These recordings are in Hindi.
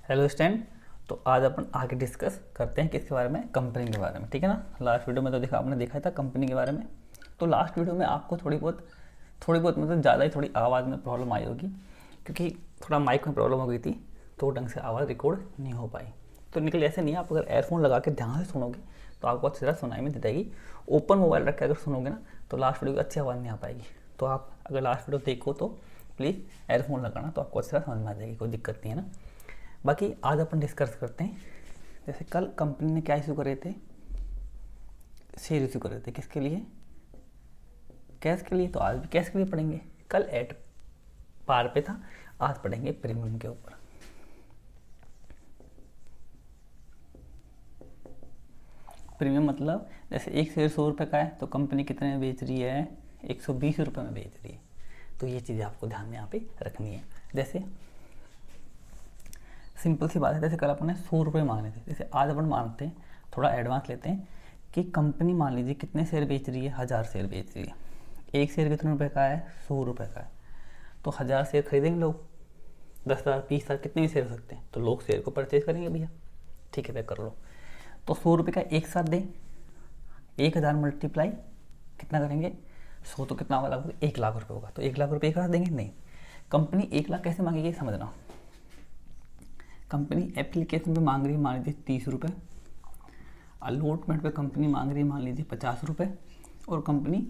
Hello student. तो आज अपन आगे डिस्कस करते हैं किसके बारे में, कंपनी के बारे में। ठीक है ना। लास्ट वीडियो में तो आपने देखा था कंपनी के बारे में। तो लास्ट वीडियो में आपको थोड़ी बहुत मतलब ज़्यादा ही थोड़ी आवाज़ में प्रॉब्लम आई होगी, क्योंकि थोड़ा माइक में प्रॉब्लम हो गई थी, तो ढंग से आवाज़ रिकॉर्ड नहीं हो पाई। तो निकल ऐसे नहीं है, आप अगर एयरफोन लगा के ध्यान से सुनोगे तो आपको अच्छी तरह सुनाई में दे जाएगी। ओपन मोबाइल रख के अगर सुनोगे ना तो लास्ट वीडियो की अच्छी आवाज़ नहीं आ पाएगी। तो आप अगर लास्ट वीडियो देखो तो प्लीज़ एयरफोन लगाना, तो आपको अच्छी तरह समझ में आ जाएगी, कोई दिक्कत नहीं है ना। बाकी आज अपन डिस्कस करते हैं, जैसे कल कंपनी ने क्या इशू करे थे, शेयर इशू करे थे। किसके लिए? कैश के लिए। तो आज भी कैश के लिए पढ़ेंगे। कल एट पार पे था, आज पढ़ेंगे प्रीमियम के ऊपर। प्रीमियम मतलब जैसे एक शेयर 100 रुपये का है तो कंपनी कितने में बेच रही है, 120 रुपये में बेच रही है। तो ये चीज़ें आपको ध्यान में यहाँ पे रखनी है। जैसे सिंपल सी बात है, जैसे कल अपन ने 100 रुपये मांगे थे, जैसे आज अपन मानते हैं, थोड़ा एडवांस लेते हैं कि कंपनी मान लीजिए कितने शेयर बेच रही है, 1000 शेयर बेच रही है। एक शेयर कितने रुपए का है, 100 रुपये का है। तो 1000 शेयर खरीदेंगे लोग, 10,000 20,000 कितने भी शेयर हो सकते हैं, तो लोग शेयर को परचेज करेंगे भैया। ठीक है, कर लो। तो 100 रुपये का एक साथ दें, 1000 मल्टीप्लाई कितना करेंगे, 100 तो कितना होगा, लगभग 1 लाख रुपये होगा। तो 1 लाख रुपये एक साथ देंगे नहीं। कंपनी 1 लाख कैसे मांगेगी समझना। कंपनी एप्लीकेशन पे मांग रही है मान लीजिए 30 रुपये, अलॉटमेंट पे कंपनी मांग रही है मान लीजिए 50 रुपये, और कंपनी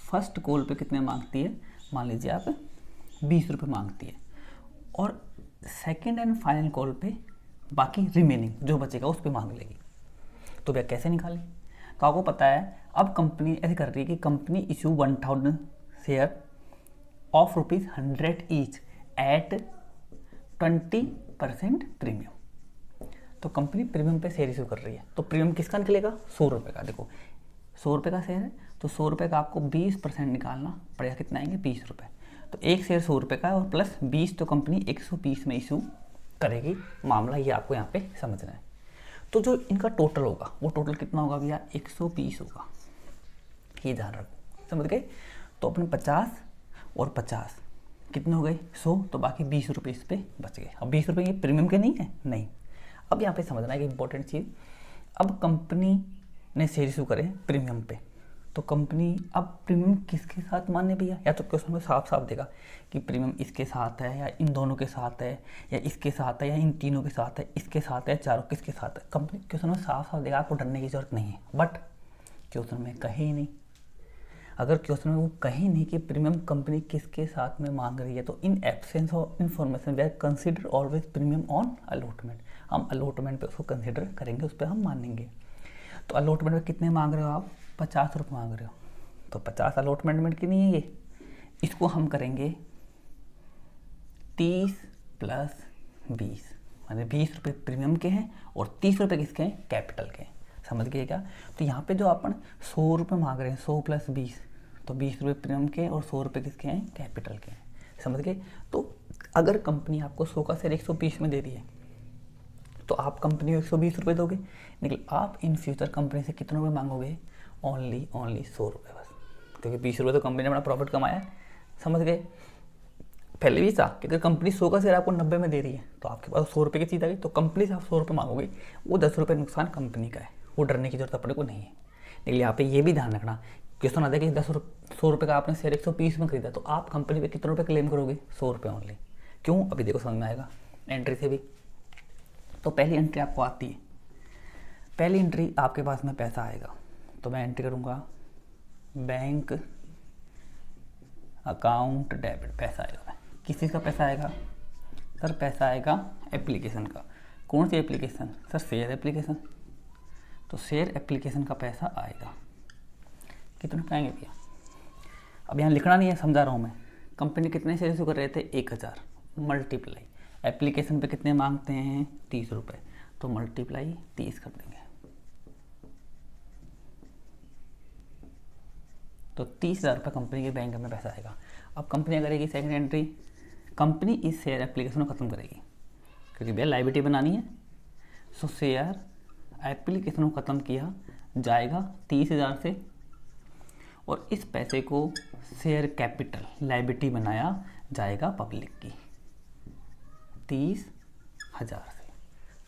फर्स्ट कॉल पे कितने मांगती है, मान लीजिए आप 20 रुपये मांगती है, और सेकंड एंड फाइनल कॉल पे बाकी रिमेनिंग जो बचेगा उस पर मांग लेगी। तो भैया कैसे निकालें, तो आपको पता है अब कंपनी ऐसे कर रही है कि company issue 1000 share of ₹100 each at 20% premium. तो कंपनी प्रीमियम पे शेयर इशू कर रही है। तो प्रीमियम किसका निकलेगा, 100 रुपये का। देखो 100 रुपये का शेयर है तो 100 रुपये का आपको 20% निकालना पड़ेगा, कितना आएंगे 20 रुपये। तो एक शेयर 100 रुपये का है और प्लस 20 तो कंपनी 120 में इशू करेगी। मामला ये आपको यहाँ पे समझना है। तो जो इनका टोटल होगा वो टोटल कितना होगा भैया, 120 होगा। ये ध्यान रखो, समझ गए। तो अपने 50 और 50 कितने हो गए, 100, तो बाकी 20 रुपये इस पर बच गए। अब 20 रुपये ये प्रीमियम के नहीं है, नहीं। अब यहाँ पे समझना है कि इंपॉर्टेंट चीज़, अब कंपनी ने शेयर इशू करे प्रीमियम पे, तो कंपनी अब प्रीमियम किसके साथ माने भैया, या तो क्वेश्चन में साफ साफ देगा कि प्रीमियम इसके साथ है, या इन दोनों के साथ है, या इसके साथ है, या इन तीनों के साथ है, इसके साथ है, चारों किसके साथ है। कंपनी क्वेश्चन में साफ साफ देगा, आपको डरने की जरूरत नहीं है। बट क्वेश्चन में कहे ही नहीं, अगर क्वेश्चन में वो कहीं नहीं कि प्रीमियम कंपनी किसके साथ में मांग रही है, तो in absence of information we are consider always premium on allotment. हम अलॉटमेंट पे उसको कंसिडर करेंगे, उस पर हम मानेंगे। तो अलॉटमेंट में कितने मांग रहे हो आप, 50 रुपये मांग रहे हो, तो 50 अलॉटमेंट की नहीं है ये, इसको हम करेंगे 30 + 20, माने 20 रुपये प्रीमियम के हैं और 30 रुपये किसके हैं, कैपिटल के हैं। समझ गए क्या। तो यहाँ पे जो अपन 100 रुपये मांग रहे हैं, 100 + 20, तो 20 रुपये प्रीमियम के और 100 रुपये किसके हैं, कैपिटल के हैं। समझ गए। तो अगर कंपनी आपको 100 का शेयर 120 में दे दी है, तो आप कंपनी को 120 रुपये दोगे, लेकिन आप इन फ्यूचर कंपनी से कितने रुपये मांगोगे, ओनली 100 रुपये बस, क्योंकि 20 रुपये तो कंपनी ने अपना प्रॉफिट कमाया है। समझ गए। पहले भी था कि अगर कंपनी 100 का शेयर आपको 90 में दे रही है तो आपके पास 100 रुपये की चीज़ आ गई, तो कंपनी से आप 100 रुपये मांगोगे, वो 10 रुपये नुकसान कंपनी का है, वो डरने की जरूरत अपने को नहीं है। लेकिन यहाँ पे ये भी ध्यान रखना, क्वेश्चन आता है कि 100 रुपये का आपने शेयर 120 में खरीदा, तो आप कंपनी पे कितने रुपये क्लेम करोगे, 100 रुपये ओनली। क्यों, अभी देखो समझ में आएगा एंट्री से भी। तो पहली एंट्री आपको आती है, पहली एंट्री आपके पास में पैसा आएगा, तो मैं एंट्री करूँगा बैंक अकाउंट डेबिट, पैसा आएगा। किस चीज़ का पैसा आएगा सर, पैसा आएगा एप्लीकेशन का। कौन सी एप्लीकेशन सर, शेयर एप्लीकेशन। तो शेयर एप्लीकेशन का पैसा आएगा, कितने पाएंगे भैया। अब यहाँ लिखना नहीं है, समझा रहा हूँ मैं। कंपनी कितने शेयर इशू कर रहे थे, 1000 मल्टीप्लाई एप्लीकेशन पे कितने मांगते हैं, 30 रुपये, तो मल्टीप्लाई 30 कर देंगे, तो 30,000 रुपये कंपनी के बैंक में पैसा आएगा। अब कंपनी करेगी सेकंड एंट्री, कंपनी इस शेयर एप्लीकेशन को ख़त्म करेगी, क्योंकि भैया लाइबिलिटी बनानी है। सो शेयर एप्लीकेशन को ख़त्म किया जाएगा 30,000 से, और इस पैसे को शेयर कैपिटल लाइबिलिटी बनाया जाएगा पब्लिक की 30,000 से।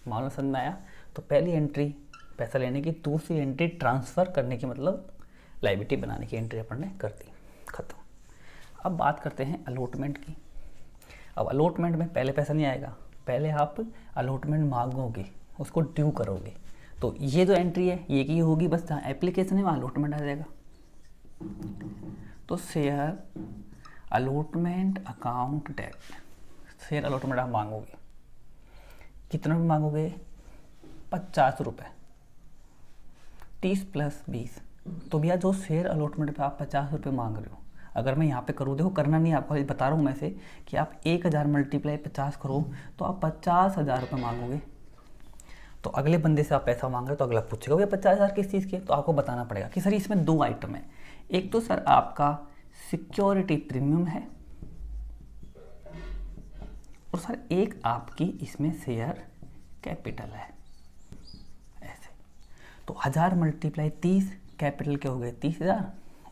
मालूम समझ में आया? तो पहली एंट्री पैसा लेने की, दूसरी एंट्री ट्रांसफ़र करने की, मतलब लायबिलिटी बनाने की एंट्री अपन ने कर दी, खत्म। अब बात करते हैं अलॉटमेंट की। अब अलॉटमेंट में पहले पैसा नहीं आएगा, पहले आप अलॉटमेंट मांगोगे, उसको ड्यू करोगे। तो ये जो एंट्री है ये की होगी, बस जहाँ एप्लीकेशन है वहाँ अलॉटमेंट आ जाएगा। तो share allotment account date, share allotment आप मांगोगे, कितना भी मांगोगे? 50 रुपये, 30 + 20। तो भैया जो शेयर अलॉटमेंट पे आप 50 रुपये मांग रहे हो, अगर मैं यहाँ पे करूँ, देखो करना नहीं आपको, बता रहा हूँ मैं से कि आप 1000 × 50 करो तो आप 50,000 रुपये मांगोगे। तो अगले बंदे से आप पैसा मांग रहे हो तो अगला पूछेगा भैया 50,000 किस चीज़ के? तो आपको बताना पड़ेगा कि सर इसमें 2 आइटम है, एक तो सर आपका सिक्योरिटी प्रीमियम है, और सर एक आपकी इसमें शेयर कैपिटल है। ऐसे तो 1000 × 30 कैपिटल के हो गए 30,000,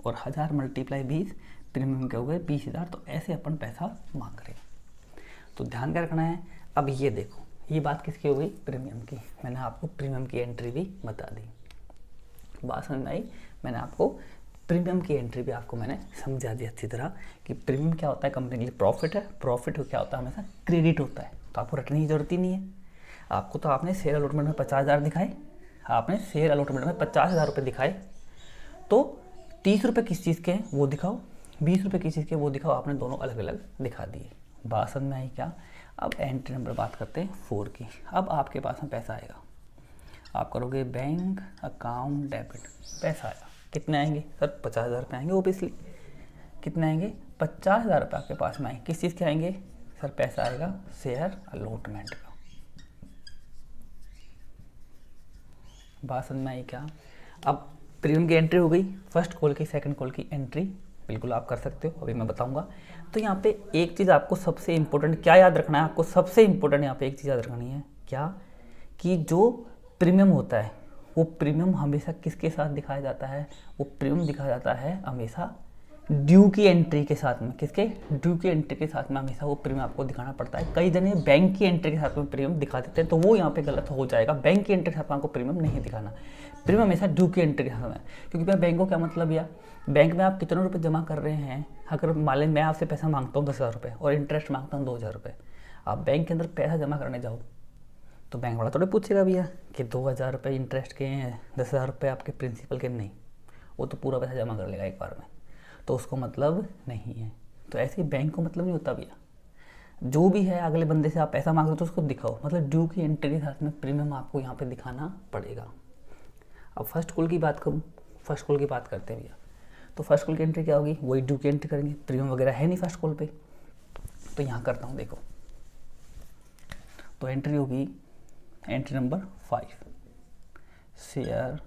और 1000 × 20 प्रीमियम के हो गए 20,000। तो ऐसे अपन पैसा मांग रहे हैं। तो ध्यान क्या रखना है? अब ये देखो, ये बात किसकी हो गई? प्रीमियम की। मैंने आपको प्रीमियम की एंट्री भी बता दी, बात समझ में आई? मैंने आपको प्रीमियम की एंट्री भी आपको मैंने समझा दी अच्छी तरह कि प्रीमियम क्या होता है, कंपनी के लिए प्रॉफिट है, प्रॉफिट क्या होता है? हमेशा क्रेडिट होता है, तो आपको रटने की जरूरत ही नहीं है। आपको तो आपने शेयर अलॉटमेंट में 50,000 दिखाए, आपने शेयर अलॉटमेंट में 50,000 रुपये दिखाए, तो 30 रुपये किस चीज़ के हैं वो दिखाओ, 20 रुपये किस चीज़ के वो दिखाओ, आपने दोनों अलग अलग दिखा दिए। बात समझ में आई क्या? अब एंट्री नंबर बात करते हैं 4 की। अब आपके पास में पैसा आएगा, आप करोगे बैंक अकाउंट डेबिट, पैसा आया, कितने आएंगे सर? 50,000 रुपये आएंगे ओबियसली। कितने आएंगे? 50,000 रुपये आपके पास में आएंगे। किस चीज़ के आएंगे सर? पैसा आएगा शेयर अलॉटमेंट का। बात समझ में आई क्या? अब प्रीमियम की एंट्री हो गई, फर्स्ट कॉल की, सेकंड कॉल की एंट्री बिल्कुल आप कर सकते हो, अभी मैं बताऊंगा। तो यहाँ पे एक चीज़ आपको सबसे इम्पोर्टेंट क्या याद रखना है? आपको सबसे इम्पोर्टेंट यहाँ पे एक चीज़ याद रखनी है, क्या? कि जो प्रीमियम होता है वो प्रीमियम हमेशा किसके साथ दिखाया जाता है? वो प्रीमियम दिखाया जाता है हमेशा ड्यू की एंट्री के साथ में। किसके? ड्यू की एंट्री के साथ में हमेशा वो प्रीमियम आपको दिखाना पड़ता है। कई जने बैंक की एंट्री के साथ में प्रीमियम दिखा देते हैं, तो वो यहाँ पे गलत हो जाएगा। बैंक की एंट्री के साथ में आपको प्रीमियम नहीं दिखाना, प्रीमियम हमेशा ड्यू की एंट्री के साथ में। क्योंकि भैया बैंक को क्या मतलब? या बैंक में आप कितने रुपये जमा कर रहे हैं? अगर मान लें मैं आपसे पैसा मांगता हूँ 10,000 रुपये और इंटरेस्ट मांगता हूँ 2,000 रुपये, आप बैंक के अंदर पैसा जमा करने जाओ तो बैंक वाला थोड़े पूछेगा भैया कि 2,000 रुपये इंटरेस्ट के हैं, 10,000 रुपये आपके प्रिंसिपल के, नहीं, वो तो पूरा पैसा जमा कर लेगा एक बार में, तो उसको मतलब नहीं है। तो ऐसे ही बैंक को मतलब नहीं होता भैया, जो भी है अगले बंदे से आप पैसा मांग रहे हो तो उसको दिखाओ, मतलब ड्यू की एंट्री के साथ में प्रीमियम आपको यहाँ पे दिखाना पड़ेगा। अब फर्स्ट कॉल की बात करूँ, फर्स्ट कॉल की बात करते हैं भैया, तो फर्स्ट कॉल की एंट्री क्या होगी? वही ड्यू की एंट्री करेंगे, प्रीमियम वगैरह है नहीं फर्स्ट कॉल पे। तो यहाँ करता हूँ, देखो, तो एंट्री होगी entry number 5, share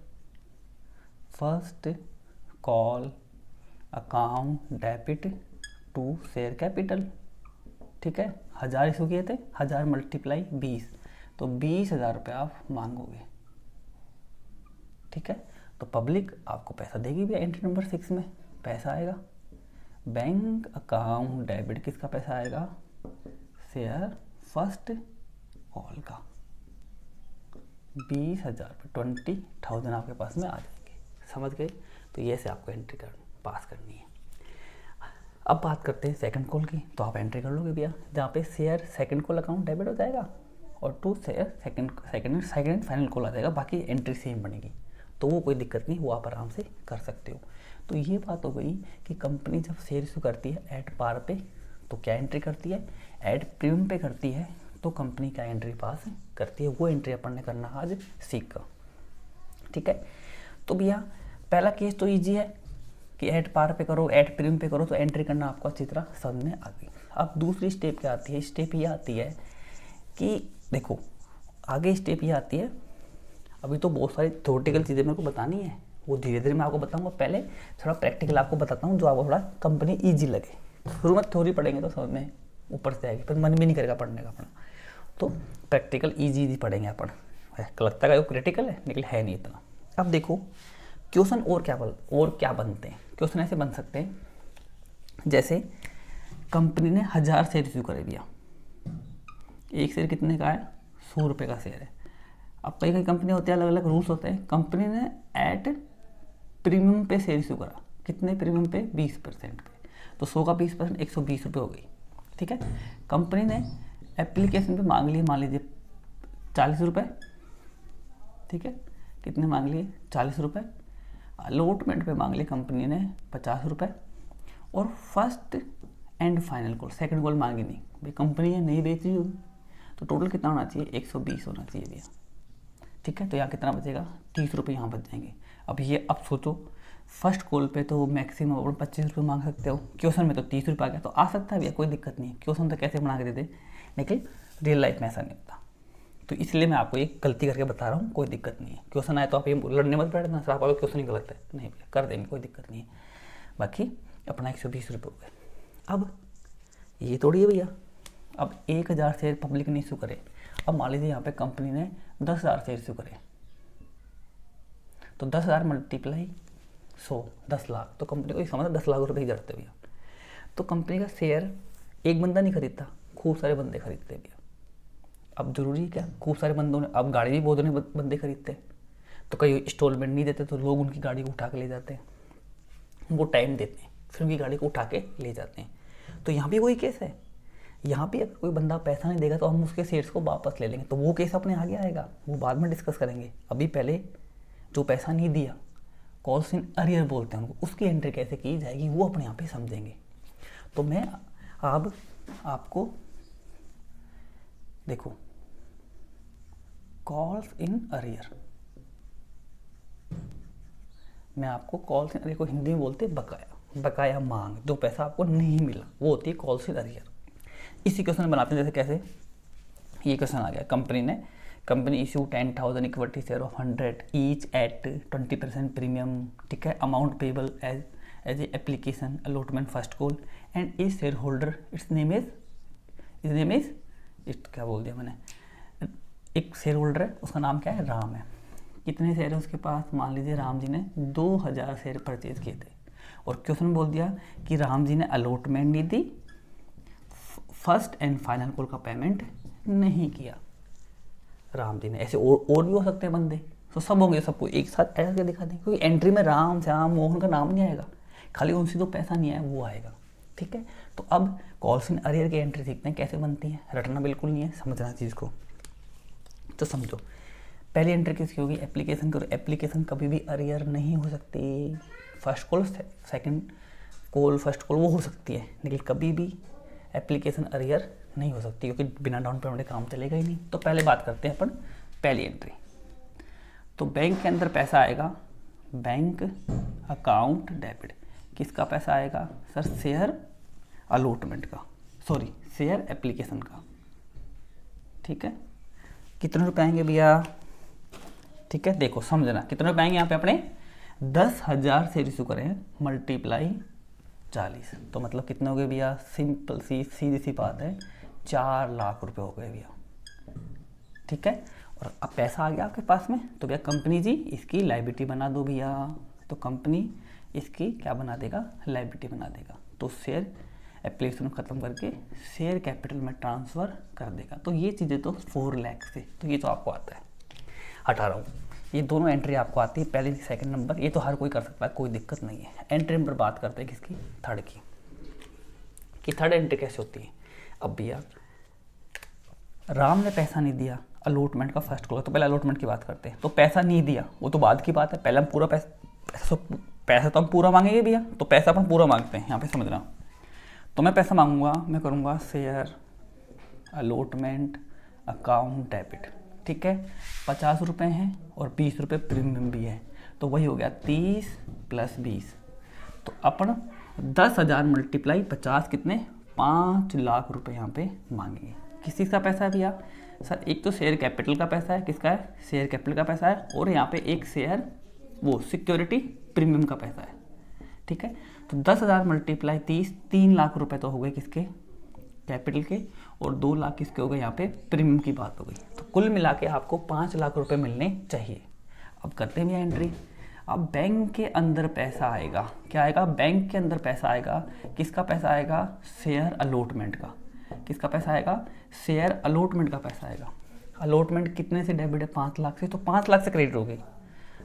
first call account debit to share capital. ठीक है, 1000 इशू किए थे, 1000 × 20, तो 20,000 रुपये आप मांगोगे। ठीक है, तो पब्लिक आपको पैसा देगी भी। एंट्री नंबर 6 में पैसा आएगा बैंक अकाउंट डेबिट, किसका पैसा आएगा? शेयर फर्स्ट कॉल का 20,000 20,000 आपके पास में आ जाएंगे। समझ गए? तो ये से आपको एंट्री पास करनी है। अब बात करते हैं सेकंड कॉल की, तो आप एंट्री कर लोगे भैया, जहाँ पे share second call account debit हो जाएगा और to share second final call आ जाएगा, बाकी एंट्री सेम बनेगी, तो वो कोई दिक्कत नहीं, वो आप आराम से कर सकते हो। तो ये बात हो गई कि कंपनी जब शेयर इशू करती है एट पार पे तो क्या एंट्री करती है, एट प्रीमियम पे करती है तो कंपनी क्या एंट्री पास करती है, वो एंट्री अपन ने करना आज सीखा। ठीक है, तो भैया पहला केस तो ईजी है कि एट पार पे करो, एट प्रीमियम पे करो, तो एंट्री करना आपको अच्छी तरह समझ में आ गई। अब दूसरी स्टेप क्या आती है? स्टेप ये आती है कि देखो, आगे स्टेप ये आती है, अभी तो बहुत सारी थ्योरेटिकल चीज़ें मेरे को बतानी है, वो धीरे धीरे मैं आपको बताऊंगा। पहले थोड़ा प्रैक्टिकल आपको बताता हूँ जो आपको थोड़ा कंपनी ईजी लगे। शुरू में थ्योरी पढ़ेंगे तो समझ में ऊपर से आएगी, पर मन भी नहीं करेगा पढ़ने का अपना, तो प्रैक्टिकल ईजी पढ़ेंगे अपन। लगता है वो क्रिटिकल है लेकिन है नहीं इतना। अब देखो क्वेश्चन और क्या बनते हैं। क्वेश्चन ऐसे बन सकते हैं जैसे कंपनी ने 1000 शेयर इशू करे दिया, एक शेयर कितने का है? 100 रुपये का शेयर है। अब कई कई कंपनी होती है, अलग अलग रूल्स होते हैं। कंपनी ने एट प्रीमियम पे शेयर इशू करा, कितने प्रीमियम पे? 20% पे। तो 100 का 20% 120 रुपये हो गई, ठीक है। कंपनी ने एप्लीकेशन पे मांग लिए मान लीजिए 40 रुपये, ठीक है। कितने मांग लिए? 40 रुपये। अलॉटमेंट पे मांग लिए कंपनी ने 50 रुपये। और first and final call, second call मांगी नहीं भाई, कंपनी ने नहीं बेची होगी, तो टोटल कितना होना चाहिए? 120 होना चाहिए भैया, ठीक है। तो यहाँ कितना बचेगा? 30 रुपये यहाँ बच जाएंगे। अब सोचो, फर्स्ट कॉल पे तो मैक्सिमम अपन 25 रुपये मांग सकते हो, क्वेश्चन में तो 30 रुपये आ गया, तो आ सकता है भैया, कोई दिक्कत नहीं है। क्वेश्चन तो कैसे बना के दे दे, लेकिन रियल लाइफ में ऐसा नहीं होता। तो इसलिए मैं आपको एक गलती करके बता रहा हूँ, कोई दिक्कत नहीं है। क्वेश्चन आए तो आप ये लड़ने मत बैठना, सर आप क्वेश्चन ही गलत है, नहीं भैया कर देंगे, कोई दिक्कत नहीं है। बाकी अपना 120 रुपये हो गए। अब ये थोड़ी है भैया, अब 1000 शेयर पब्लिक ने इशू करे। अब मान लीजिए यहाँ पे कंपनी ने 10,000 शेयर इशू करे, तो 10,000 मल्टीप्लाई 100, 10 लाख। तो कंपनी को ये समझ 10 लाख रुपए ही जरूरत है भैया। तो कंपनी का शेयर एक बंदा नहीं खरीदता, खूब सारे बंदे खरीदते हैं भैया। अब जरूरी क्या, खूब सारे बंदों ने, अब गाड़ी भी बहुत बंदे खरीदते हैं, तो कई इंस्टॉलमेंट नहीं देते, तो लोग उनकी गाड़ी को उठा के ले जाते हैं, उनको टाइम देते हैं, फिर उनकी गाड़ी को उठा के ले जाते हैं। तो यहाँ भी वही केस है, यहाँ भी अगर कोई बंदा पैसा नहीं देगा तो हम उसके शेयर्स को वापस ले लेंगे, तो वो केस अपने आगे आएगा, वो बाद में डिस्कस करेंगे। अभी पहले जो पैसा नहीं दिया, कॉल्स इन अरियर बोलते हैं उनको, उसकी एंट्री कैसे की जाएगी वो अपने यहाँ पे समझेंगे। तो मैं अब आपको देखो, कॉल्स इन अरियर, मैं आपको कॉल्स इन अरियर को हिंदी में बोलते हैं बकाया, बकाया मांग, जो पैसा आपको नहीं मिला वो होती है कॉल्स इन अरियर। इसी क्वेश्चन बनाते हैं, जैसे कैसे ये क्वेश्चन आ गया, company issue 10,000 equity share of 100 each at 20% premium, ठीक है। Amount payable as a application allotment first call and a share holder, its name is क्या बोल दिया मैंने, एक शेयर होल्डर है, उसका नाम क्या है? राम है। कितने शेयर है उसके पास? मान लीजिए राम जी ने 2000 शेयर परचेज किए थे, और क्वेश्चन बोल दिया कि राम जी ने अलॉटमेंट नहीं दी, फर्स्ट एंड फाइनल कॉल का पेमेंट नहीं किया राम जी ने। ऐसे और भी हो सकते हैं बंदे, तो सब होंगे, सबको एक साथ ऐसा दिखा दें, क्योंकि एंट्री में राम श्याम मोहन का नाम नहीं आएगा, खाली उनसे जो पैसा नहीं आया वो आएगा, ठीक है। तो अब कॉल्स इन अरियर की एंट्री सीखते हैं कैसे बनती है, रटना बिल्कुल नहीं है, समझना चीज़ को। तो समझो, पहली एंट्री किसकी होगी? एप्लीकेशन की। एप्लीकेशन कभी भी अरियर नहीं हो सकती। First call second call first call वो हो सकती है, लेकिन कभी भी एप्लीकेशन अरियर नहीं हो सकती, क्योंकि बिना डाउन पेमेंट के काम चलेगा ही नहीं। तो पहले बात करते हैं अपन पहली एंट्री। तो बैंक के अंदर पैसा आएगा, बैंक अकाउंट डेबिट, किसका पैसा आएगा सर? शेयर अलॉटमेंट का, सॉरी शेयर एप्लीकेशन का, ठीक है। कितने रुपए आएंगे भैया? ठीक है, देखो समझना कितने रुपए आएंगे यहाँ पे अपने 10,000 शेयर इशू करें मल्टीप्लाई 40, तो मतलब कितने हो गए भैया? सिंपल सी सीधी सी बात है, 4 लाख रुपए हो गए भैया, ठीक है। और अब पैसा आ गया आपके पास में, तो भैया कंपनी जी इसकी लायबिलिटी बना दो भैया, तो कंपनी इसकी क्या बना देगा? लायबिलिटी बना देगा। तो शेयर एप्लीकेशन ख़त्म करके शेयर कैपिटल में ट्रांसफ़र कर देगा। तो ये चीज़ें तो 4 लाख से, तो ये तो आपको आता है, हटा रहा हूँ, ये दोनों एंट्री आपको आती है, पहले सेकंड नंबर, ये तो हर कोई कर सकता है, कोई दिक्कत नहीं है। एंट्री नंबर बात करते हैं किसकी? थर्ड की, कि थर्ड एंट्री कैसे होती है। अब भैया राम ने पैसा नहीं दिया अलॉटमेंट का फर्स्ट कॉल, तो पहले अलॉटमेंट की बात करते हैं। तो पैसा नहीं दिया वो तो बाद की बात है, पहले हम पूरा पैसा तो हम पूरा मांगेंगे भैया, तो पैसा अपन पूरा मांगते हैं यहाँ पे, समझना। तो मैं पैसा मांगूंगा, मैं करूँगा शेयर अलॉटमेंट अकाउंट डेबिट, ठीक है। 50 रुपये हैं और 20 रुपये प्रीमियम भी है, तो वही हो गया 30 + 20। तो अपन 10,000 मल्टीप्लाई 50 कितने? 5 लाख रुपए यहाँ पे मांगेंगे। किस चीज़ का पैसा है भैया? सर एक तो शेयर कैपिटल का पैसा है, किसका है? शेयर कैपिटल का पैसा है, और यहाँ पे एक शेयर वो सिक्योरिटी प्रीमियम का पैसा है, ठीक है। तो 10,000 मल्टीप्लाई 30, 3 लाख रुपए तो हो गए किसके? कैपिटल के, और 2 लाख किसके हो गए? यहाँ पे प्रीमियम की बात हो गई। तो कुल मिला के आपको 5 लाख रुपए मिलने चाहिए। अब करते हैं एंट्री। अब बैंक के अंदर पैसा आएगा, क्या आएगा? बैंक के अंदर पैसा आएगा, किसका पैसा आएगा? शेयर अलॉटमेंट का। किसका पैसा आएगा? शेयर अलॉटमेंट का पैसा आएगा। अलॉटमेंट कितने से डेबिट है? 5 लाख से, तो 5 लाख से क्रेडिट हो गई,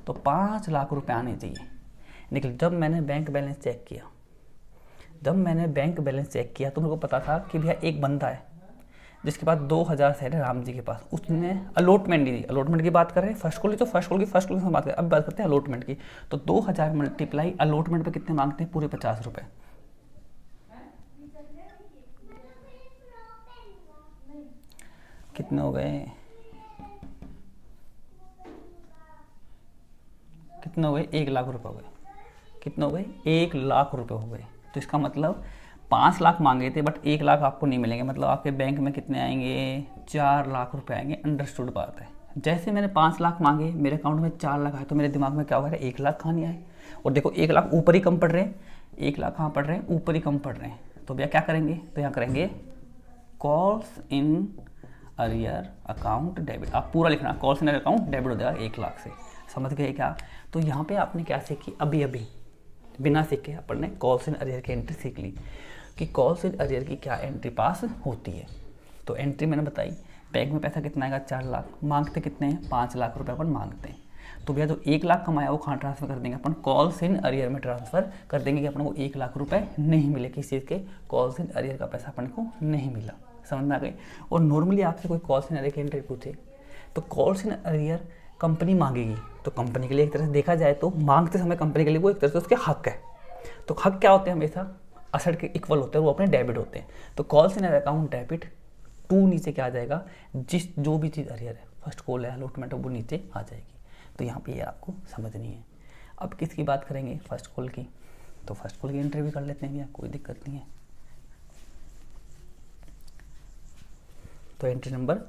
तो 5 लाख रुपए आने चाहिए। लेकिन जब मैंने बैंक बैलेंस चेक किया, तो मेरे को पता था कि भैया एक बंदा है जिसके पास 2000 शेयर है राम जी के पास, उसने अलॉटमेंट नहीं दी। अलॉटमेंट की बात कर रहे हैं, फर्स्ट कॉल की से बात करें, अब बात करते हैं अलॉटमेंट की। तो 2000 मल्टीप्लाई अलॉटमेंट पे कितने मांगते हैं? पूरे 50 रुपये। कितने हो गए? 1 लाख रुपए हो गए। कितने हो गए? 1 लाख रुपए हो गए। तो इसका मतलब 5 लाख मांगे थे, बट 1 लाख आपको नहीं मिलेंगे, मतलब आपके बैंक में कितने आएंगे? 4 लाख रुपए आएंगे। अंडरस्टूड बात है। जैसे मैंने 5 लाख मांगे, मेरे अकाउंट में 4 लाख आए, तो मेरे दिमाग में क्या होगा? 1 लाख कहाँ नहीं आए? और देखो 1 लाख ऊपर ही कम पड़ रहे हैं, 1 लाख कहाँ पड़ रहे हैं? ऊपर ही कम पड़ रहे हैं। तो भैया क्या करेंगे? तो यहाँ करेंगे calls in arrear account debit. आप पूरा लिखना, calls in arrear account debit हो जाएगा 1 लाख से। समझ गए क्या? तो यहाँ पे आपने क्या सीखी? अभी बिना सीखे अपन ने कॉल्स इन अरियर की एंट्री सीख ली कि कॉल्स इन अरियर की क्या एंट्री पास होती है। तो एंट्री मैंने बताई, बैंक में पैसा कितना आएगा? 4 लाख। मांगते कितने हैं? 5 लाख रुपए अपन मांगते हैं। तो भैया जो 1 लाख कमाया वो कहाँ ट्रांसफर कर देंगे? अपन कॉल्स इन अरियर में ट्रांसफर कर देंगे कि अपन को 1 लाख रुपए नहीं मिले। किस चीज़ के? कॉल्स इन अरियर का पैसा अपन को नहीं मिला। समझ में आ गई? और नॉर्मली आपसे कोई कॉल्स इन अरियर की एंट्री पूछे तो कॉल्स इन अरियर कंपनी मांगेगी, तो कंपनी के लिए एक तरह से देखा जाए तो मांगते समय कंपनी के लिए वो एक तरह से उसके हक है। तो हक क्या होते हैं? हमेशा असेट के इक्वल होते हैं, वो अपने डेबिट होते हैं। तो calls in account debit to नीचे क्या आ जाएगा? जो भी चीज़ अरियर है, फर्स्ट कॉल है, अलॉटमेंट है, वो नीचे आ जाएगी। तो यहाँ पे ये आपको समझनी है। अब किसकी बात करेंगे? फर्स्ट कॉल की। तो फर्स्ट कॉल की एंट्री भी कर लेते हैं भैया, कोई दिक्कत नहीं है। तो एंट्री नंबर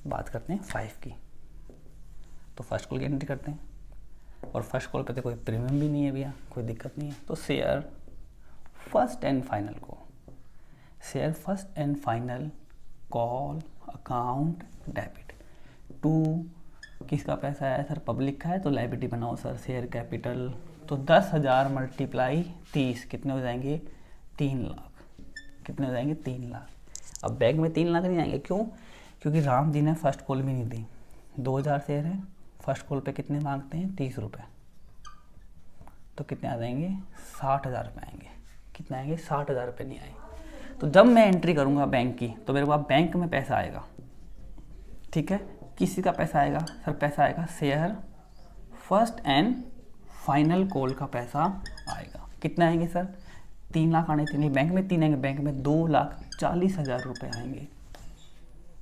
बात करते हैं 5 की। तो फर्स्ट कॉल की एंट्री करते हैं, और फर्स्ट कॉल पे तो कोई प्रीमियम भी नहीं है भैया, कोई दिक्कत नहीं है। तो शेयर फर्स्ट एंड फाइनल को, share first and final call account debit to किसका पैसा है सर? पब्लिक का है, तो लायबिलिटी बनाओ सर, शेयर कैपिटल। तो 10,000 मल्टीप्लाई 30 कितने हो जाएंगे? 3 लाख। कितने हो जाएंगे? 3 लाख। अब बैंक में 3 लाख नहीं आएंगे, क्यों? क्योंकि राम जी ने फर्स्ट कॉल भी नहीं दी। 2000 शेयर है, फर्स्ट कॉल पे कितने मांगते हैं? 30 रुपये। तो कितने आ जाएंगे? 60,000 रुपये आएंगे। कितने आएंगे? 60,000 रुपये नहीं आए। तो जब मैं एंट्री करूँगा बैंक की, तो मेरे पास बैंक में पैसा आएगा। ठीक है, किसी का पैसा आएगा सर? पैसा आएगा share first and final call का पैसा आएगा। कितने आएंगे सर? 3 लाख आने थे, नहीं बैंक में 3 आएंगे, बैंक में 2,40,000 रुपये आएंगे।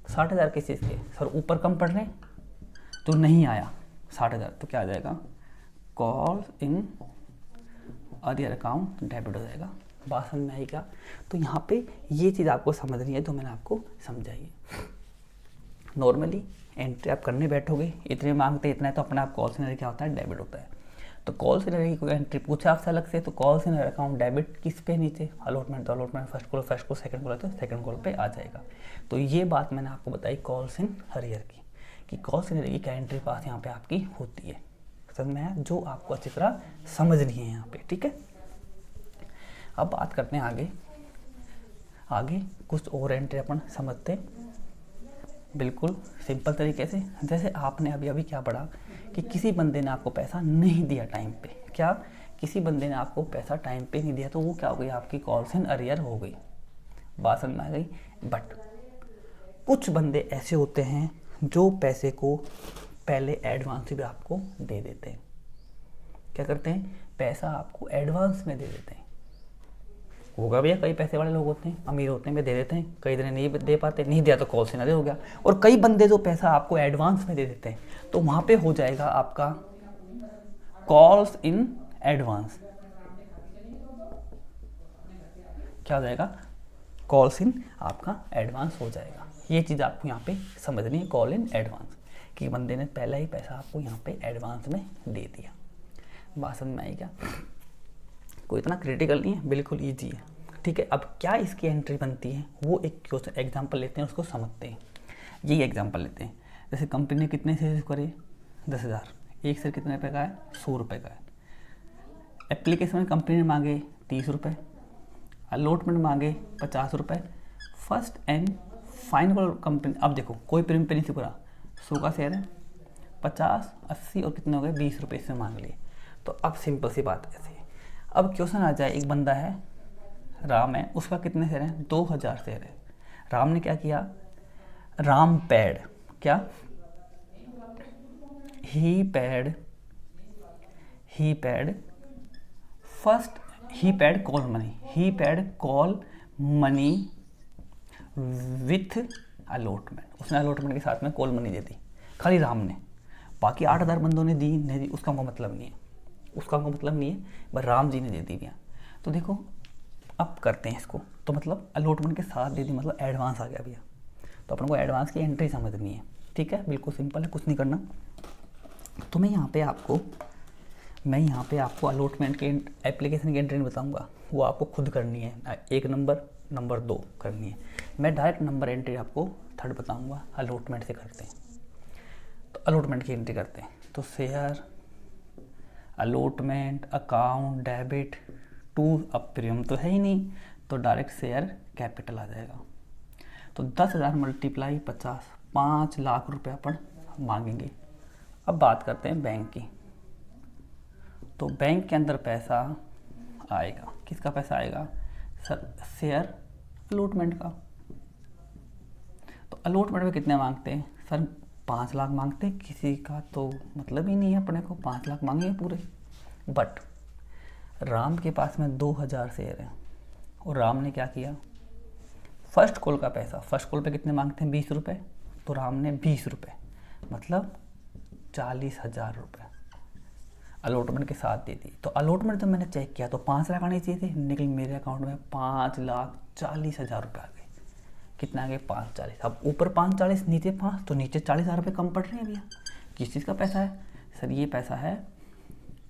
60,000 किस चीज़ के सर? ऊपर कम पड़ रहे हैं, तो नहीं आया 60,000, तो क्या आ जाएगा? Call in arrear account debit हो जाएगा। बात समझ में आई क्या? तो यहाँ पे ये चीज़ आपको समझनी है जो मैंने आपको समझाई है। नॉर्मली एंट्री आप करने बैठोगे, इतने मांगते इतना है, तो अपने आप कॉल सिनरी क्या होता है? डेबिट होता है। तो कॉल सिनरी की कोई एंट्री पूछा आपसे अलग से, तो कॉल सिनरी अकाउंट डेबिट किस पे? नीचे अलॉटमेंट। तो allotment first call, second call है तो सेकंड कॉल पे आ जाएगा। तो ये बात मैंने आपको बताई कॉल्स इन अरियर की, कि कॉल सिनरी की क्या एंट्री पास यहाँ पे आपकी होती है। समझ में आया? जो आपको अच्छी तरह समझनी है यहाँ पे। ठीक है, अब बात करते हैं आगे कुछ और एंट्री अपन समझते हैं बिल्कुल सिंपल तरीके से। जैसे आपने अभी क्या पढ़ा कि किसी बंदे ने आपको पैसा नहीं दिया टाइम पे। क्या? किसी बंदे ने आपको पैसा टाइम पे नहीं दिया, तो वो क्या हो गई? आपकी कॉल्स इन अरियर हो गई। बात समझ में आ गई? बट कुछ बंदे ऐसे होते हैं जो पैसे को पहले एडवांस भी आपको दे देते हैं। क्या करते हैं? पैसा आपको एडवांस में दे देते हैं। होगा भैया, कई पैसे वाले लोग होते हैं, अमीर होते हैं, वे दे देते हैं, कई दिन नहीं दे पाते, नहीं दिया तो कॉल से ना हो गया। और कई बंदे जो पैसा आपको एडवांस में दे देते हैं, तो वहाँ पे हो जाएगा आपका कॉल्स इन एडवांस। क्या हो जाएगा? कॉल्स इन आपका एडवांस हो जाएगा। ये चीज़ आपको यहाँ पे समझनी है, कॉल इन एडवांस, कि बंदे ने पहला ही पैसा आपको यहाँ पे एडवांस में दे दिया। बात समझ में आई क्या? कोई इतना क्रिटिकल नहीं है, बिल्कुल ईजी है। ठीक है, अब क्या इसकी एंट्री बनती है वो एक क्वेश्चन एग्जाम्पल लेते हैं, उसको समझते हैं। यही एग्जाम्पल लेते हैं। जैसे कंपनी ने कितने शेयर करे? 10,000। एक शेयर कितने रुपये का है? 100 रुपये का है। एप्लीकेशन में कंपनी ने मांगे 30 रुपये, अलॉटमेंट मांगे 50 रुपये, फर्स्ट एंड फाइनल कंपनी। अब देखो कोई प्रीमियम पे नहीं चुका, 100 का शेयर है, 50, 80 और कितने हो गए 20 रुपये इसमें मांग लिए। तो अब सिंपल सी बात ऐसी है, अब क्वेश्चन आ जाए, एक बंदा है राम है, उसका कितने शेयर हैं 2000 शेयर है। राम ने क्या किया, राम पैड क्या, he paid first, he paid call money with allotment, उसने अलॉटमेंट के साथ में कॉल मनी दे दी खाली राम ने, बाकी 8000 बंदों ने दी नहीं दी उसका कोई मतलब नहीं है, बस राम जी ने दे दी भैया। तो देखो अब करते हैं इसको, तो मतलब अलॉटमेंट के साथ दे दी मतलब एडवांस आ गया भैया, तो अपन को एडवांस की एंट्री समझनी है, ठीक है, बिल्कुल सिंपल है, कुछ नहीं करना। तो मैं यहाँ पे आपको अलॉटमेंट के एप्लीकेशन की एंट्री नहीं बताऊँगा, वो आपको खुद करनी है, 1 नंबर 2 करनी है। मैं डायरेक्ट नंबर एंट्री आपको थर्ड बताऊँगा, अलॉटमेंट से करते हैं। तो अलॉटमेंट की एंट्री करते हैं, तो share allotment account debit to, अब प्रीमियम तो है ही नहीं, तो डायरेक्ट शेयर कैपिटल आ जाएगा। तो 10,000 मल्टीप्लाई 50, 5 लाख रुपये अपन मांगेंगे। अब बात करते हैं बैंक की, तो बैंक के अंदर पैसा आएगा, किसका पैसा आएगा सर, शेयर अलॉटमेंट का। तो अलॉटमेंट में कितने मांगते हैं सर, 5 लाख मांगते हैं, किसी का तो मतलब ही नहीं है अपने को 5 लाख मांगे पूरे। बट राम के पास में 2000 शेयर है, और राम ने क्या किया, फर्स्ट कॉल का पैसा, फर्स्ट कॉल पे कितने मांगते हैं 20 रुपये, तो राम ने 20 रुपये मतलब 40,000 रुपये अलॉटमेंट के साथ दे दी। तो अलॉटमेंट तो मैंने चेक किया तो 5 लाख आने चाहिए थे, लेकिन मेरे अकाउंट में 5,40,000 रुपये आ गए। कितना आ गए 540, अब ऊपर 540 नीचे 5, तो नीचे 40,000 रुपये कम पड़ रहे हैं भैया। किस चीज़ का पैसा है सर, ये पैसा है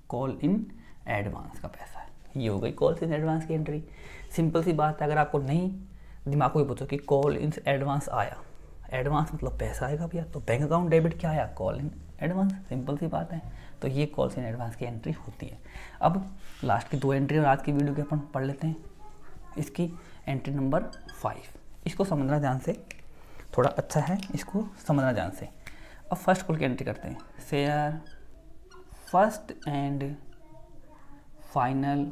कॉल इन एडवांस का पैसा है, ये हो गई कॉल इन एडवांस की एंट्री। सिंपल सी बात है, अगर आपको नहीं दिमाग को ही पूछो कि कॉल इन एडवांस आया, एडवांस मतलब पैसा आएगा भैया, तो बैंक अकाउंट डेबिट क्या आया, कॉल इन एडवांस, सिंपल सी बात है। तो ये कॉल्स इन एडवांस की एंट्री होती है। अब लास्ट की 2 एंट्री और आज की वीडियो के अपन पढ़ लेते हैं। इसकी एंट्री नंबर 5, इसको समझना ध्यान से, थोड़ा अच्छा है, इसको समझना ध्यान से। अब फर्स्ट कॉल की एंट्री करते हैं, share first and final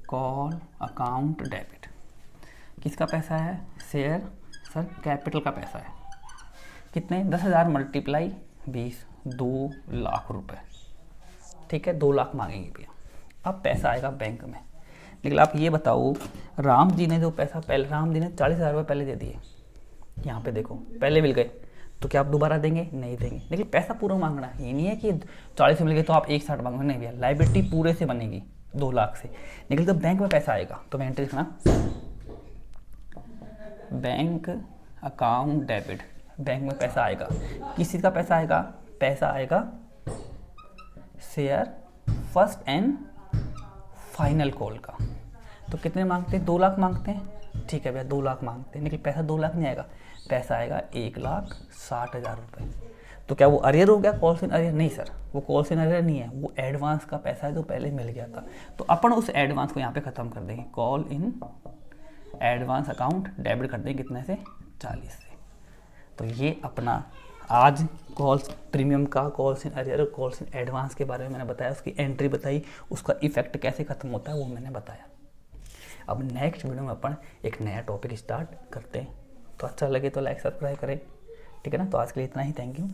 call account debit, किसका पैसा है शेयर सर कैपिटल का पैसा है, कितने 10,000 मल्टीप्लाई 20, 2 लाख रुपए, ठीक है, 2 लाख मांगेंगे भैया। अब पैसा आएगा बैंक में, लेकिन आप ये बताओ राम जी ने जो पैसा पहले, राम जी ने 40,000 रुपये पहले दे दिए, यहाँ पे देखो पहले मिल गए, तो क्या आप दोबारा देंगे, नहीं देंगे, लेकिन पैसा पूरा मांगना है, ये नहीं है कि 40 मिल गए तो आप 160 मांगोगे, नहीं भैया, लाइबिलिटी पूरे से बनेगी 2 लाख से। लेकिन जब बैंक में पैसा आएगा तो मैं एंट्री लिखना, बैंक अकाउंट डेबिट, बैंक में पैसा आएगा, किस चीज़ का पैसा आएगा, पैसा आएगा share first and final call का। तो कितने मांगते हैं, 2 लाख मांगते हैं, ठीक है भैया 2 लाख मांगते हैं, लेकिन पैसा 2 लाख नहीं आएगा, पैसा आएगा 1,60,000 रुपये। तो क्या वो अरियर हो गया, कॉल्स इन अरियर, नहीं सर, वो कॉल्स इन अरियर नहीं है, वो एडवांस का पैसा है जो पहले मिल गया था। तो अपन उस एडवांस को यहाँ पे ख़त्म कर देंगे, call in advance account debit कर देंगे कितने से, 40 से। तो ये अपना आज कॉल्स प्रीमियम का, कॉल्स इन अरियर और कॉल्स इन एडवांस के बारे में मैंने बताया, उसकी एंट्री बताई, उसका इफेक्ट कैसे खत्म होता है वो मैंने बताया। अब नेक्स्ट वीडियो में अपन एक नया टॉपिक स्टार्ट करते हैं, तो अच्छा लगे तो लाइक सब्सक्राइब करें, ठीक है ना। तो आज के लिए इतना ही, थैंक यू।